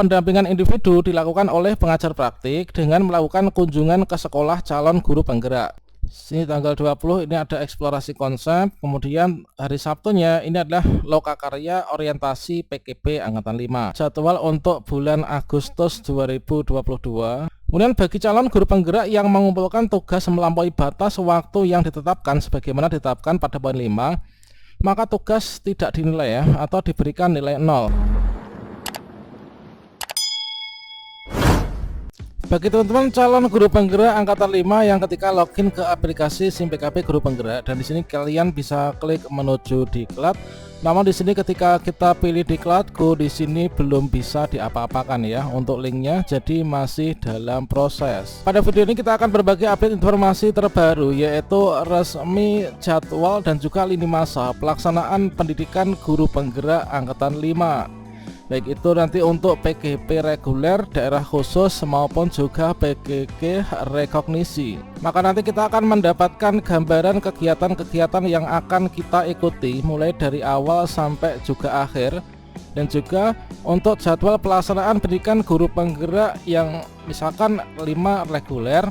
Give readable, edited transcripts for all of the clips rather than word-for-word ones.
pendampingan individu dilakukan oleh pengajar praktik dengan melakukan kunjungan ke sekolah calon guru penggerak. Sini tanggal 20 ini ada eksplorasi konsep. Kemudian hari Sabtunya ini adalah lokakarya orientasi PKP angkatan 5. Jadwal untuk bulan Agustus 2022. Kemudian bagi calon guru penggerak yang mengumpulkan tugas melampaui batas waktu yang ditetapkan sebagaimana ditetapkan pada poin 5, maka tugas tidak dinilai ya, atau diberikan nilai 0. Bagi teman-teman calon guru penggerak angkatan 5 yang ketika login ke aplikasi SIM PKP Guru Penggerak, dan di sini kalian bisa klik menuju diklat. Namun di sini ketika kita pilih diklatku, di sini belum bisa diapa-apakan ya untuk linknya, jadi masih dalam proses. Pada video ini kita akan berbagi update informasi terbaru, yaitu resmi jadwal dan juga lini masa pelaksanaan pendidikan guru penggerak angkatan 5. Baik itu nanti untuk PGP reguler, daerah khusus maupun juga PGG rekognisi. Maka nanti kita akan mendapatkan gambaran kegiatan-kegiatan yang akan kita ikuti mulai dari awal sampai juga akhir, dan juga untuk jadwal pelaksanaan pendidikan guru penggerak yang misalkan 5 reguler.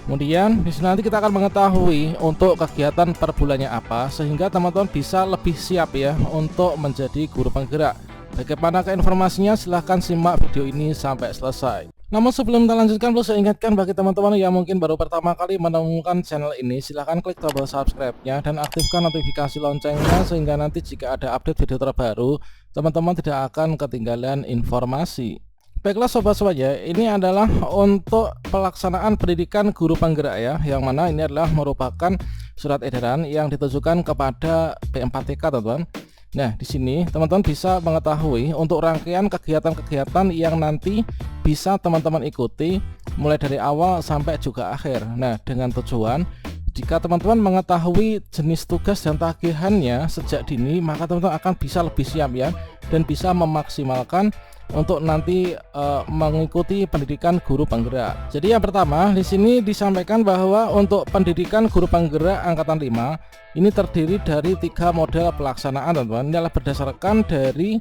Kemudian di sini nanti kita akan mengetahui untuk kegiatan per bulannya apa, sehingga teman-teman bisa lebih siap ya untuk menjadi guru penggerak. Bagaimana ke informasinya, silahkan simak video ini sampai selesai. Namun sebelum kita lanjutkan, perlu saya ingatkan bagi teman-teman yang mungkin baru pertama kali menemukan channel ini, silahkan klik tombol subscribe-nya dan aktifkan notifikasi loncengnya, sehingga nanti jika ada update video terbaru, teman-teman tidak akan ketinggalan informasi. Baiklah sobat-sobat ya, ini adalah untuk pelaksanaan pendidikan guru penggerak ya, yang mana ini adalah merupakan surat edaran yang ditujukan kepada P4TK teman-teman. Nah, di sini teman-teman bisa mengetahui untuk rangkaian kegiatan-kegiatan yang nanti bisa teman-teman ikuti mulai dari awal sampai juga akhir. Nah, dengan tujuan jika teman-teman mengetahui jenis tugas dan tagihannya sejak dini, maka teman-teman akan bisa lebih siap ya, dan bisa memaksimalkan untuk nanti mengikuti pendidikan guru penggerak. Jadi yang pertama di sini disampaikan bahwa untuk pendidikan guru penggerak angkatan 5 ini terdiri dari 3 model pelaksanaan teman-teman. Ini adalah berdasarkan dari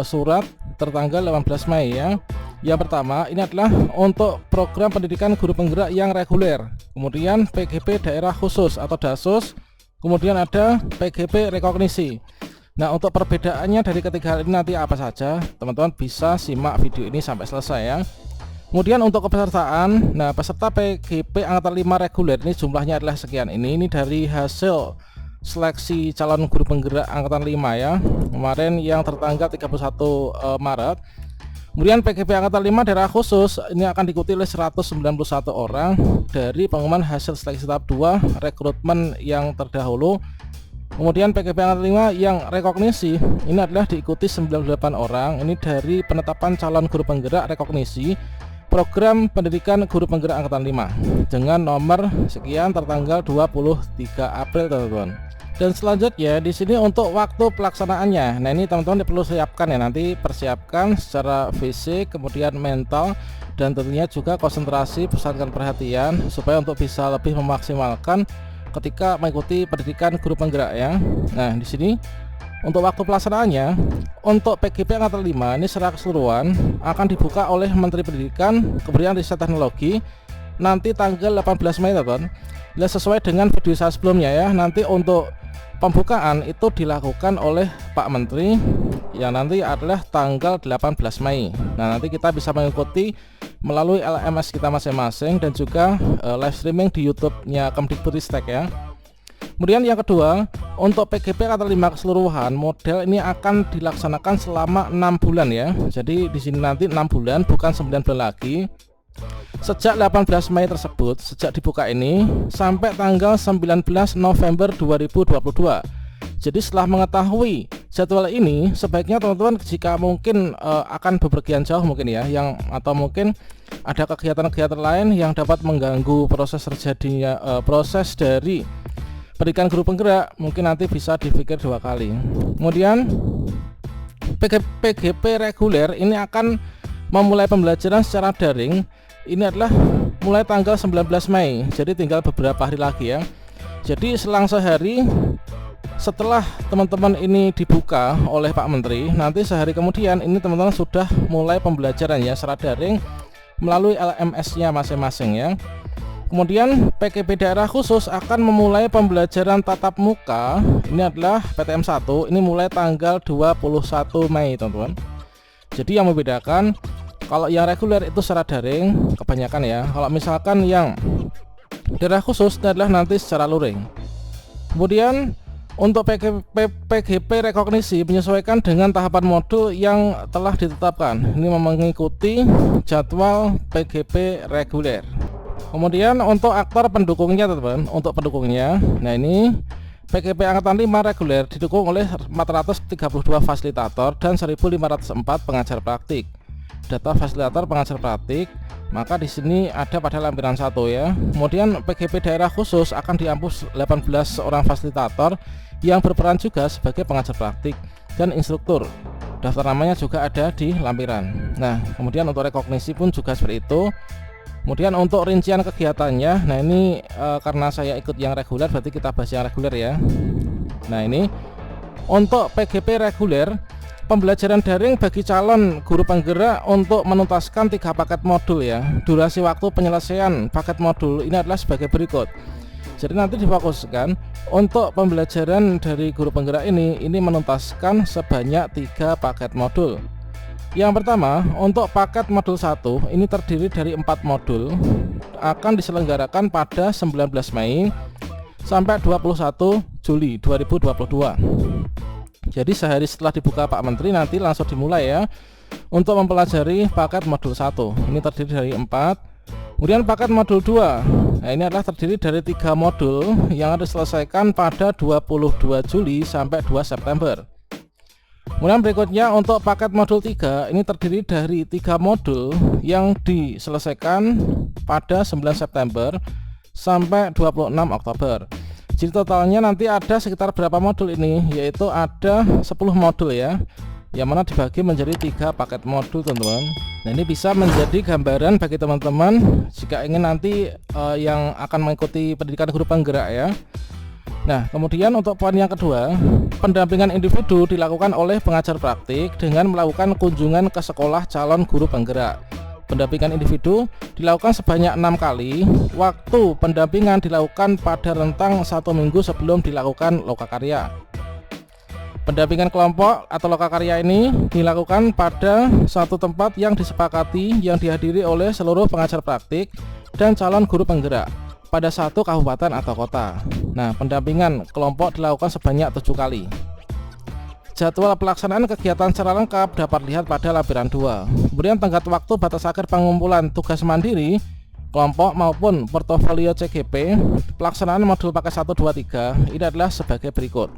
surat tertanggal 18 Mei ya. Yang pertama ini adalah untuk program pendidikan guru penggerak yang reguler, kemudian PGP daerah khusus atau DASUS, kemudian ada PGP rekognisi. Nah, untuk perbedaannya dari ketiga hal ini nanti apa saja, teman-teman bisa simak video ini sampai selesai ya. Kemudian untuk kepesertaan, nah peserta PGP angkatan 5 reguler ini jumlahnya adalah sekian. Ini dari hasil seleksi calon guru penggerak angkatan 5 ya, kemarin yang tertanggal 31 Maret. Kemudian PGP angkatan 5 daerah khusus ini akan diikuti oleh 191 orang dari pengumuman hasil seleksi tahap 2 rekrutmen yang terdahulu. Kemudian PGP angkatan 5 yang rekognisi ini adalah diikuti 98 orang, ini dari penetapan calon guru penggerak rekognisi program pendidikan guru penggerak angkatan 5 dengan nomor sekian tertanggal 23 April teman-teman. Dan selanjutnya di sini untuk waktu pelaksanaannya. Nah, ini teman-teman perlu siapkan ya, nanti persiapkan secara fisik, kemudian mental, dan tentunya juga konsentrasi, pusatkan perhatian supaya untuk bisa lebih memaksimalkan ketika mengikuti pendidikan guru penggerak ya. Nah, di sini untuk waktu pelaksanaannya untuk PGP angkatan 5 ini secara keseluruhan akan dibuka oleh Menteri Pendidikan Kebudayaan Riset Teknologi nanti tanggal 18 Mei teman-teman. Sesuai dengan video saya sebelumnya ya, nanti untuk pembukaan itu dilakukan oleh Pak Menteri yang nanti adalah tanggal 18 Mei. Nah, nanti kita bisa mengikuti melalui LMS kita masing-masing dan juga live streaming di YouTube-nya Kemdikbudristek ya. Kemudian yang kedua, untuk PGP angkatan 5 keseluruhan model ini akan dilaksanakan selama 6 bulan ya. Jadi di sini nanti 6 bulan bukan 9 bulan lagi. Sejak 18 Mei tersebut, sejak dibuka ini sampai tanggal 19 November 2022. Jadi setelah mengetahui jadwal ini, sebaiknya teman-teman jika mungkin akan bepergian jauh mungkin ya, yang atau mungkin ada kegiatan-kegiatan lain yang dapat mengganggu proses terjadinya proses dari pendidikan guru penggerak, mungkin nanti bisa dipikir 2 kali. Kemudian PGP reguler ini akan memulai pembelajaran secara daring. Ini adalah mulai tanggal 19 Mei, jadi tinggal beberapa hari lagi ya. Jadi selang sehari setelah teman-teman ini dibuka oleh Pak Menteri, nanti sehari kemudian ini teman-teman sudah mulai pembelajaran ya secara daring melalui LMS-nya masing-masing ya. Kemudian PKP daerah khusus akan memulai pembelajaran tatap muka. Ini adalah PTM 1, ini mulai tanggal 21 Mei teman-teman. Jadi yang membedakan, kalau yang reguler itu secara daring kebanyakan ya. Kalau misalkan yang daerah khusus ini adalah nanti secara luring. Kemudian untuk PGP rekognisi menyesuaikan dengan tahapan modul yang telah ditetapkan. Ini mengikuti jadwal PGP reguler. Kemudian untuk aktor pendukungnya teman-teman, untuk pendukungnya, nah ini PGP Angkatan 5 reguler didukung oleh 432 fasilitator dan 1504 pengajar praktik. Data fasilitator pengajar praktik, maka di sini ada pada lampiran 1 ya. Kemudian PGP daerah khusus akan diampus 18 orang fasilitator yang berperan juga sebagai pengajar praktik dan instruktur. Daftar namanya juga ada di lampiran. Nah, kemudian untuk rekognisi pun juga seperti itu. Kemudian untuk rincian kegiatannya, nah ini karena saya ikut yang reguler, berarti kita bahas yang reguler ya. Nah ini untuk PGP reguler, pembelajaran daring bagi calon guru penggerak untuk menuntaskan 3 paket modul ya. Durasi waktu penyelesaian paket modul ini adalah sebagai berikut. Jadi nanti difokuskan untuk pembelajaran dari guru penggerak ini menuntaskan sebanyak 3 paket modul. Yang pertama, untuk paket modul 1 ini terdiri dari 4 modul, akan diselenggarakan pada 19 Mei sampai 21 Juli 2022. Jadi sehari setelah dibuka Pak Menteri nanti langsung dimulai ya untuk mempelajari paket modul 1. Ini terdiri dari 4. Kemudian paket modul 2, nah ini adalah terdiri dari 3 modul yang harus diselesaikan pada 22 Juli sampai 2 September. Kemudian berikutnya untuk paket modul 3 ini terdiri dari 3 modul yang diselesaikan pada 9 September sampai 26 Oktober. Jadi totalnya nanti ada sekitar berapa modul ini, yaitu ada 10 modul ya, yang mana dibagi menjadi 3 paket modul teman-teman. Nah ini bisa menjadi gambaran bagi teman-teman jika ingin nanti yang akan mengikuti pendidikan guru penggerak ya. Nah, kemudian untuk poin yang kedua, pendampingan individu dilakukan oleh pengajar praktik dengan melakukan kunjungan ke sekolah calon guru penggerak. Pendampingan individu dilakukan sebanyak 6 kali. Waktu pendampingan dilakukan pada rentang 1 minggu sebelum dilakukan lokakarya. Pendampingan kelompok atau lokakarya ini dilakukan pada suatu tempat yang disepakati yang dihadiri oleh seluruh pengajar praktik dan calon guru penggerak pada satu kabupaten atau kota. Nah, pendampingan kelompok dilakukan sebanyak 7 kali. Jadwal pelaksanaan kegiatan secara lengkap dapat dilihat pada lampiran 2. Kemudian tenggat waktu batas akhir pengumpulan tugas mandiri kelompok maupun portofolio CGP pelaksanaan modul paket 1, 2, 3 ini adalah sebagai berikut.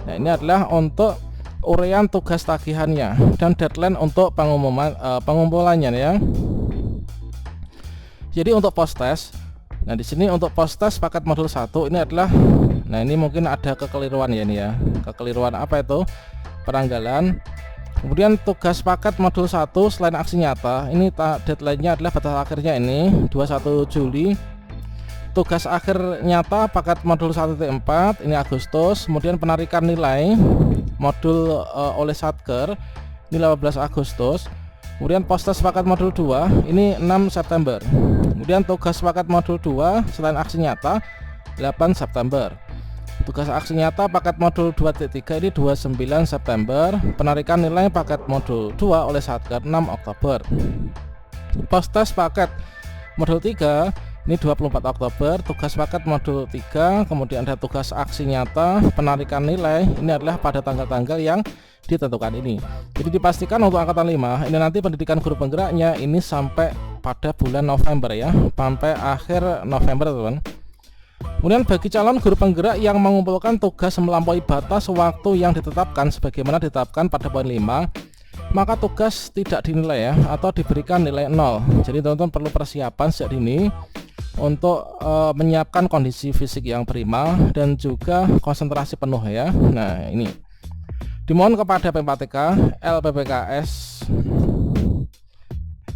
Nah, ini adalah untuk uraian tugas tagihannya dan deadline untuk pengumpulannya ya. Jadi untuk post test, nah di sini untuk post test paket modul 1 ini adalah, nah ini mungkin ada kekeliruan ya ini ya. Kekeliruan apa itu? Penanggalan. Kemudian tugas paket modul 1 selain aksi nyata, ini deadline-nya adalah batas akhirnya ini 21 Juli. Tugas akhir nyata paket modul 1.4 ini Agustus. Kemudian penarikan nilai modul oleh Satker ini 18 Agustus. Kemudian post test paket modul 2 ini 6 September. Kemudian tugas paket modul 2 selain aksi nyata 8 September. Tugas aksi nyata paket modul 2.3 ini 29 September. Penarikan nilai paket modul 2 oleh Satker 6 Oktober. Post test paket modul 3 ini 24 Oktober. Tugas paket modul 3, kemudian ada tugas aksi nyata, penarikan nilai ini adalah pada tanggal-tanggal yang ditentukan ini. Jadi dipastikan untuk angkatan 5 ini nanti pendidikan guru penggeraknya ini sampai pada bulan November ya, sampai akhir November teman. Kemudian bagi calon guru penggerak yang mengumpulkan tugas melampaui batas waktu yang ditetapkan sebagaimana ditetapkan pada poin 5, maka tugas tidak dinilai ya, atau diberikan nilai 0. Jadi teman-teman perlu persiapan sejak dini untuk menyiapkan kondisi fisik yang prima dan juga konsentrasi penuh ya. Nah ini dimohon kepada P4TK, LPPKS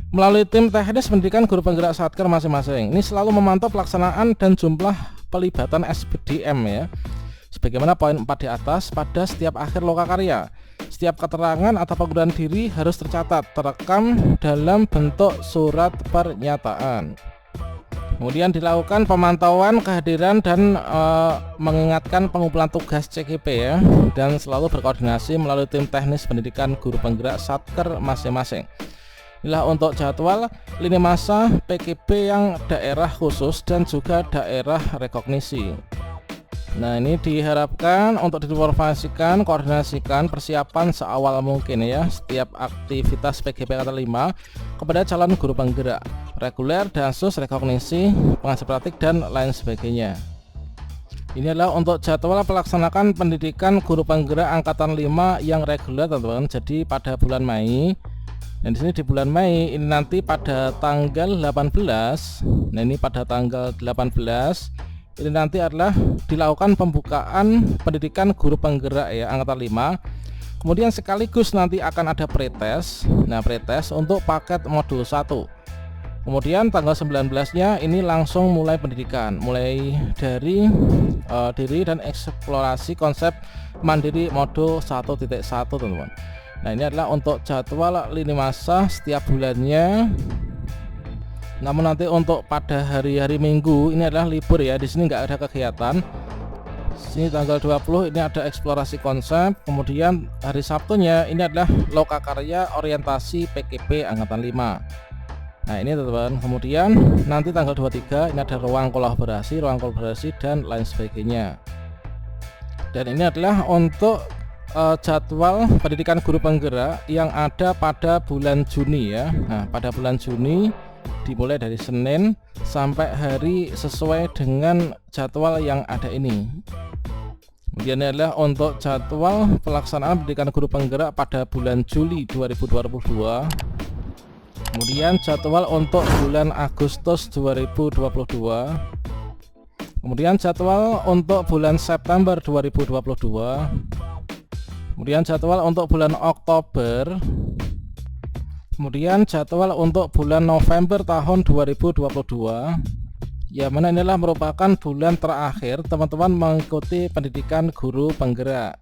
melalui tim teknis pendidikan guru penggerak Satker masing-masing ini selalu memantau pelaksanaan dan jumlah pelibatan SPDM ya. sebagaimana poin 4 di atas. Pada setiap akhir lokakarya, setiap keterangan atau pengunduran diri harus tercatat, terekam dalam bentuk surat pernyataan. Kemudian dilakukan pemantauan kehadiran dan mengingatkan pengumpulan tugas CKP ya, dan selalu berkoordinasi melalui tim teknis pendidikan guru penggerak Satker masing-masing. Inilah untuk jadwal lini masa PKP yang daerah khusus dan juga daerah rekognisi. Nah, ini diharapkan untuk diinformasikan, koordinasikan persiapan seawal mungkin ya setiap aktivitas PKP angkatan 5 kepada calon guru penggerak reguler, dansus, rekognisi, pengajar praktik dan lain sebagainya. Ini adalah untuk jadwal pelaksanakan pendidikan guru penggerak angkatan 5 yang reguler teman-teman. Jadi pada bulan Mei. Dan di sini di bulan Mei ini nanti pada tanggal 18. Nah, ini pada tanggal 18 ini nanti adalah dilakukan pembukaan pendidikan guru penggerak ya angkatan 5. Kemudian sekaligus nanti akan ada pretest. Nah, pretest untuk paket modul 1. Kemudian tanggal 19-nya ini langsung mulai pendidikan, mulai dari diri dan eksplorasi konsep mandiri modul 1.1 teman-teman. Nah, ini adalah untuk jadwal lini masa setiap bulannya. Namun nanti untuk pada hari-hari Minggu ini adalah libur ya. Di sini nggak ada kegiatan. Sini tanggal 20 ini ada eksplorasi konsep. Kemudian hari Sabtunya ini adalah lokakarya orientasi PKP angkatan 5. Nah, ini teman-teman. Kemudian nanti tanggal 23 ini ada ruang kolaborasi dan lain sebagainya. Dan ini adalah untuk jadwal pendidikan guru penggerak yang ada pada bulan Juni ya. Nah, pada bulan Juni dimulai dari Senin sampai hari sesuai dengan jadwal yang ada ini. Kemudian ini adalah untuk jadwal pelaksanaan pendidikan guru penggerak pada bulan Juli 2022. Kemudian jadwal untuk bulan Agustus 2022. Kemudian jadwal untuk bulan September 2022. Kemudian jadwal untuk bulan Oktober. Kemudian jadwal untuk bulan November tahun 2022. Ya, mana inilah merupakan bulan terakhir teman-teman mengikuti pendidikan guru penggerak.